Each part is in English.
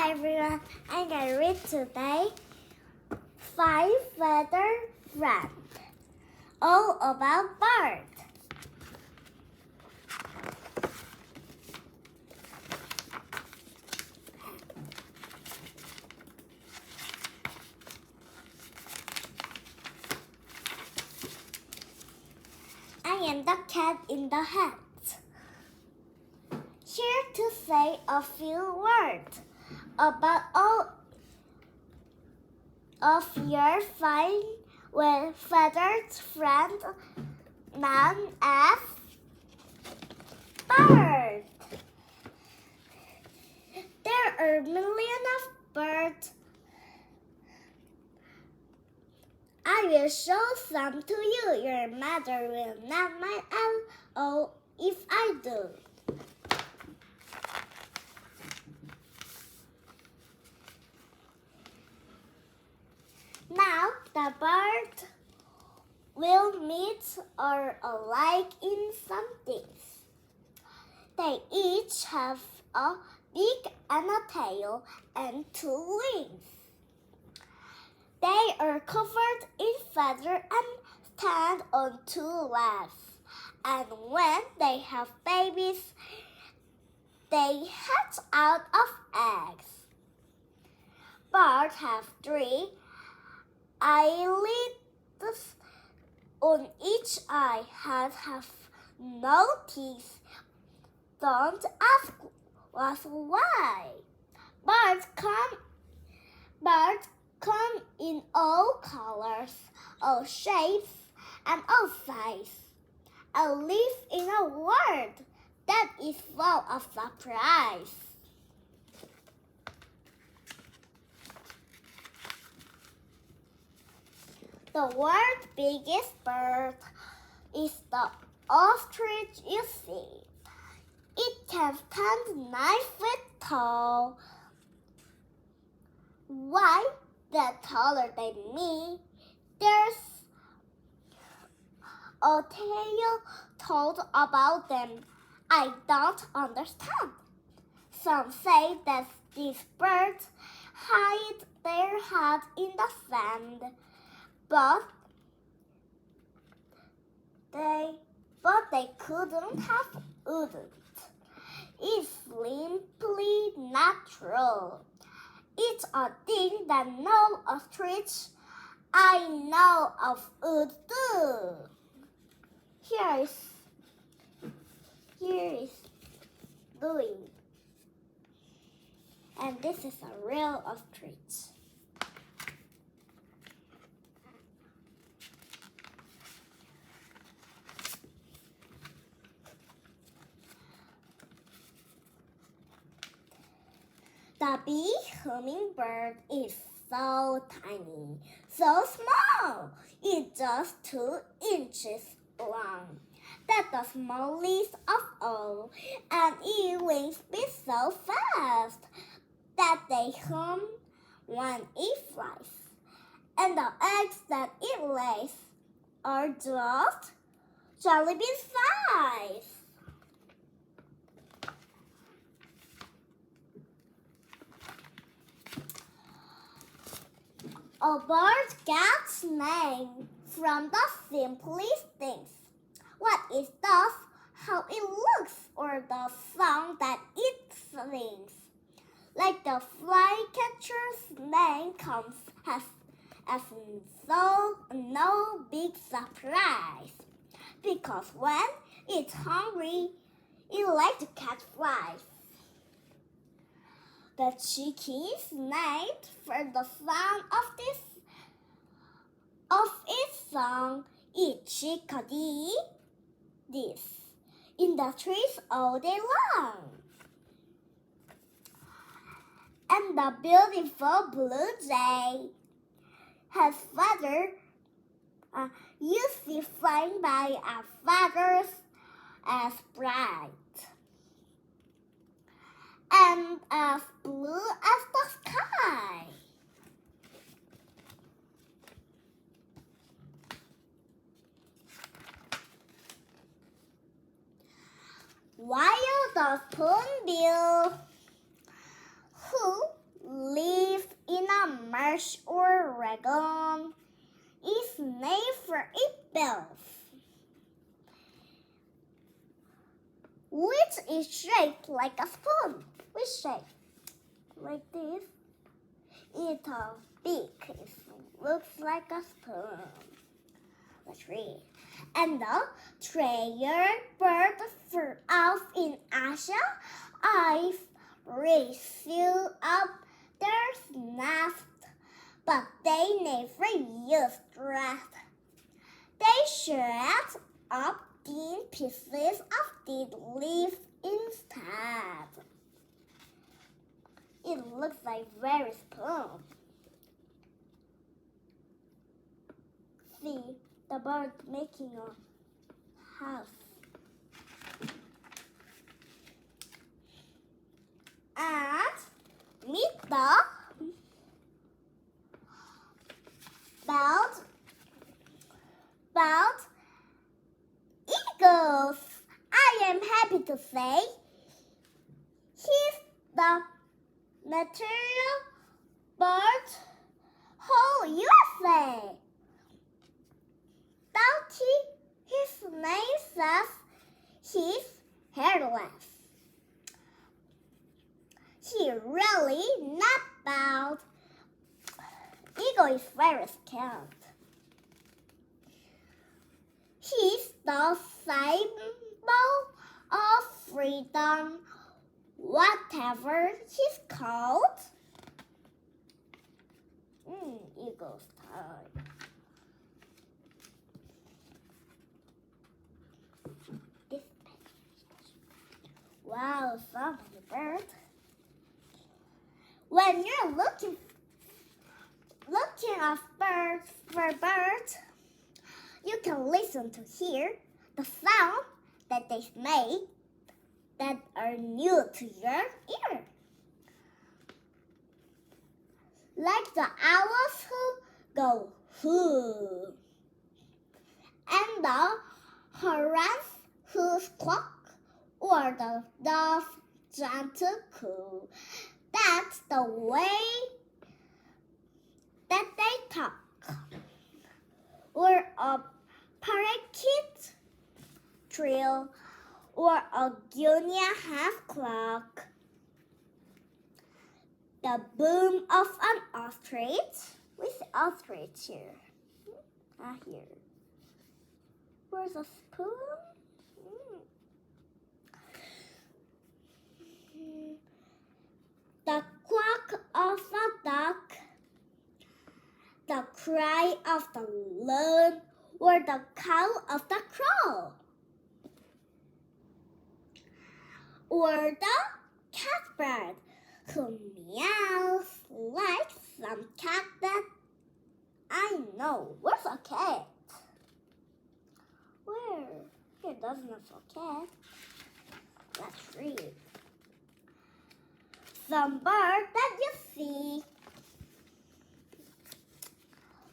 Hi everyone, I'm gonna read today 5 Feather Friends, all about birds. I am the cat in the hat, here to say a few words about all of your fine feathered friends known as birds. There are millions of birds. I will show some to you. Your mother will not mind at all if I do. Now the birds will meet or alike in some things. They each have a beak and a tail and 2 wings. They are covered in feathers and stand on 2 legs. And when they have babies, they hatch out of eggs. Birds have 3 eyelids on each eye and have no teeth. Don't ask us why. Birds come in all colors, all shapes, and all sizes, and live in a world that is full of surprise. The world's biggest bird is the ostrich you see. It can stand 9 feet tall. Why? They're taller than me. There's a tale told about them I don't understand. Some say that these birds hide their head in the sand, but they couldn't have wouldn't. It's simply not true. It's a thing that no ostrich I know of would do. Here is doing. And this is a real ostrich. The bee hummingbird is so tiny, so small. It's just 2 inches long. That's the smallest of all, and it wings speed so fast that they hum when it flies. And the eggs that it lays are just jelly bean size. A bird gets name from the simplest things. What it does, how it looks, or the song that it sings. Like the flycatcher's name comes as no big surprise. Because when it's hungry, it likes to catch flies. The chicken is named for the sound of its song. It chickadee this in the trees all day long. And the beautiful blue jay has feathers. You see flying by our feathers as bright and as blue as the sky. While the spoonbill, who bush or raglan is named for its bills, which is shaped like a spoon. Which shape? Like this. It's a beak. It looks like a spoon. Let's read. And the treasure bird flew off in Asia. I've really filled up their nest, but they never used rest. They shred up thin pieces of dead leaves instead. It looks like very spoon. See the bird making a house. And meet the bald eagles. I am happy to say he's the material bird whole USA. His name says he's hairless. He really not bald. Eagle is very scared. He's the symbol of freedom, whatever he's called. Eagle's time. Wow, so many birds. When you're looking for birds, you can listen to hear the sound that they make that are new to your ear. Like the owls who go hoo, and the herons who squawk, or the dove's gentle coo. That's the way that they talk. Or a parakeet trill, or a guinea half clock. The boom of an ostrich. With ostrich here. Here. Where's a spoon? The quack of a duck, the cry of the loon, or the call of the crow, or the catbird who meows like some cat that I know. Where's a cat? Where? Here doesn't have a cat. Let's read. Some bird that you see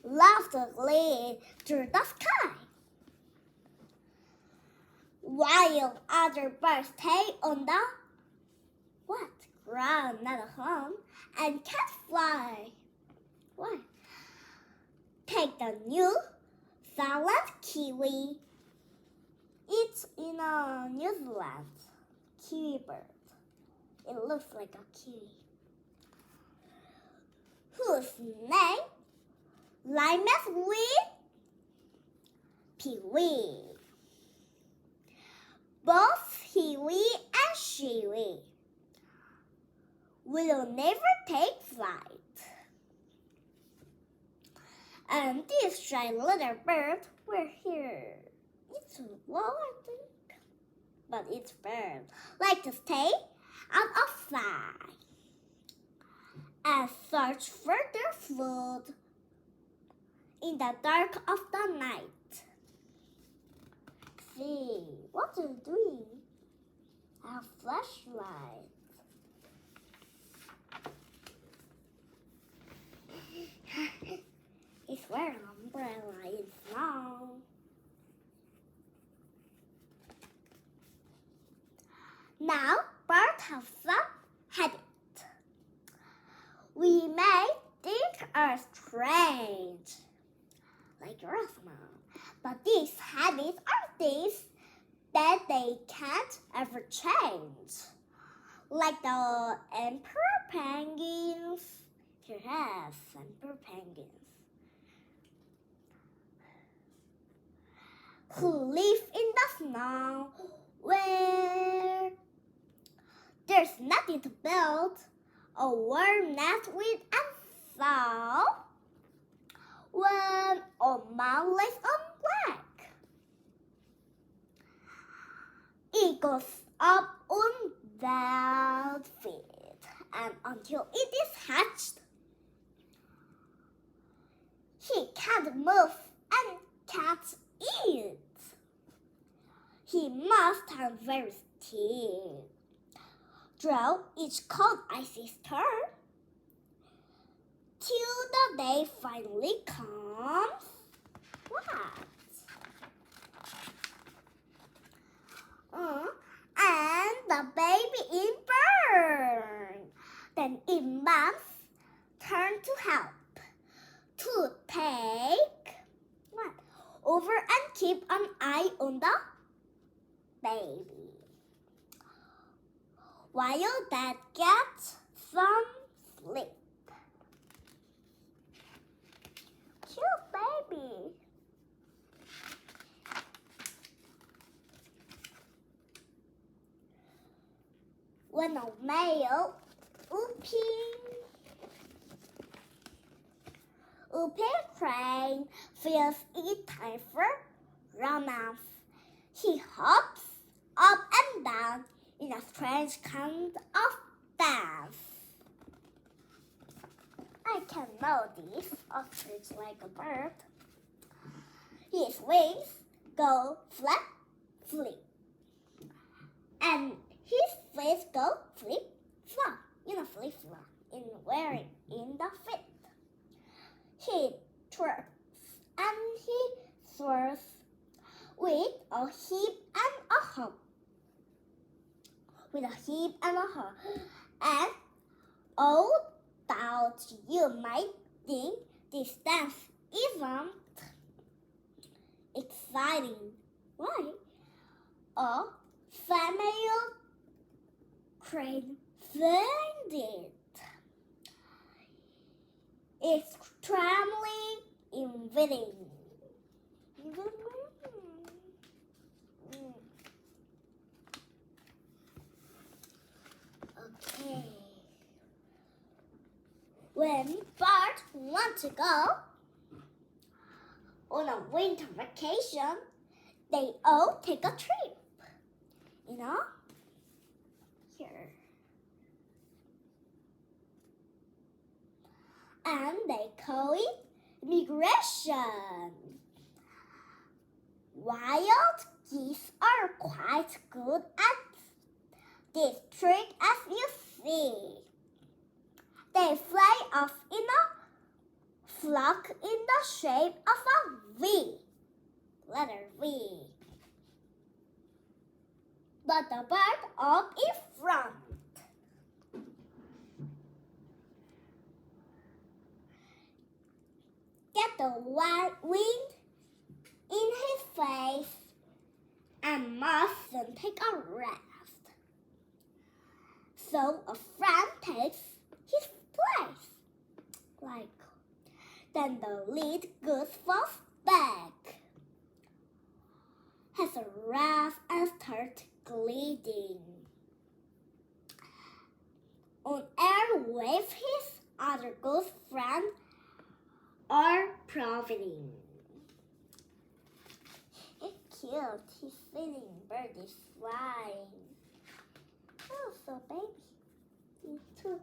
love to glide through the sky, while other birds stay on the ground, not at home, and can't fly. Why? Take the New Zealand kiwi. It's in New Zealand. Kiwi bird. It looks like a kiwi. Whose name rhymes with Pee-wee. Both he-wee and she-wee will never take flight. And this shy little bird were here. It's low, I think, but it's bird like to stay out of sight and search for their food in the dark of the night. See, what are you doing? A flashlight. It's wearing an umbrella. It's long. Now, birds have some habit. We may think are strange, like yours, Mom. But these habits are things that they can't ever change, like the emperor penguins. Here has emperor penguins who live in the snow where there's nothing to build a warm nest with, and so when a mom lays on black, it goes up on that feet, and until it is hatched, he can't move and can't eat. He must stand very still, draw each cold icy turn, till the day finally comes. What? And the baby is born. Then it must turn to help, to take over and keep an eye on the baby, while Dad gets some sleep. Cute baby. When a male whooping crane feels it time for romance, he hops up and down in a strange kind of dance. I can know this ostrich like a bird. His wings go flap, flip, and his feet go flip, flop. Flip, flop in wearing in the feet. He twerks and he swerves with a hip and a hop. And although you might think this dance isn't exciting, why? A female crane find it extremely inviting. Okay. When birds want to go on a winter vacation, they all take a trip. Here. And they call it migration. Wild geese are quite good at this trick, as you see. They fly off in a flock in the shape of a V, letter V. But the bird up in front. Get the wind in his face and mustn't take a rest. So a friend takes his place. Then the lead goose falls back, has a rest and starts gliding on air with his other goose friend are profiting. It's cute. He's feeling bird is flying. Oh, so baby. Me too.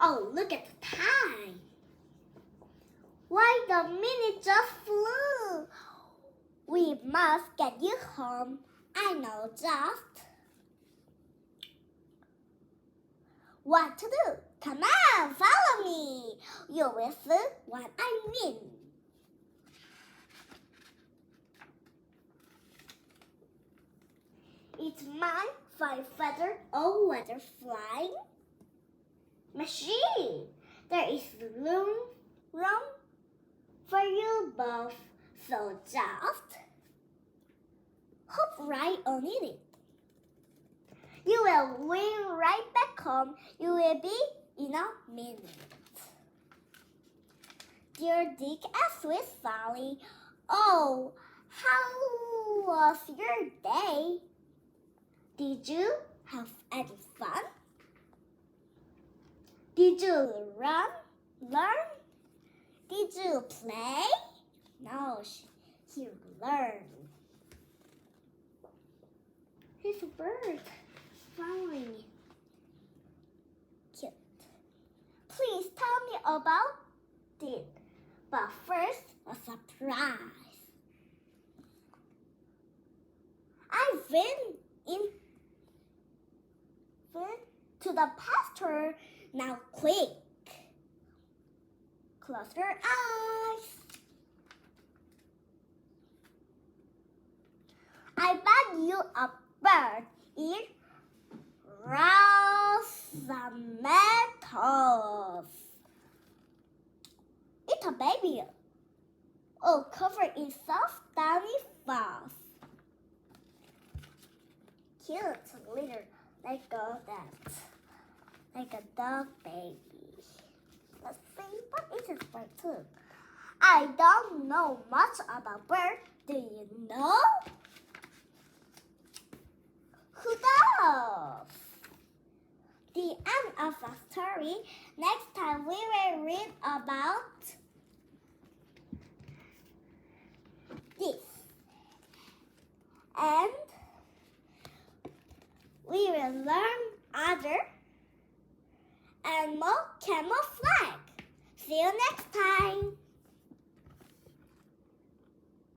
Oh, look at the time. Why, the minute just flew. We must get you home. I know just what to do. Come on, follow me. You you will see what I mean. It's my 5-feather all-weather flying machine. There is room for you both, so just hop right on it. You will win right back home. You will be in a minute. Dear Dick and Sweet Sally, oh, how was your day? Did you have any fun? Did you learn? Did you play? No, he learned. Here's a bird following me. Cute. Please tell me about it. But first, a surprise. I've been to the pasture. Now quick. Close your eyes. I bet you a bird eat raw tomatoes. It's a baby. Oh, covered in soft, downy fuzz. Cute little like a dog baby. Let's see, what is this bird too? I don't know much about birds. Do you know? Who does? The end of the story. Next time we will read about this. And we will learn other and more camouflage. See you next time.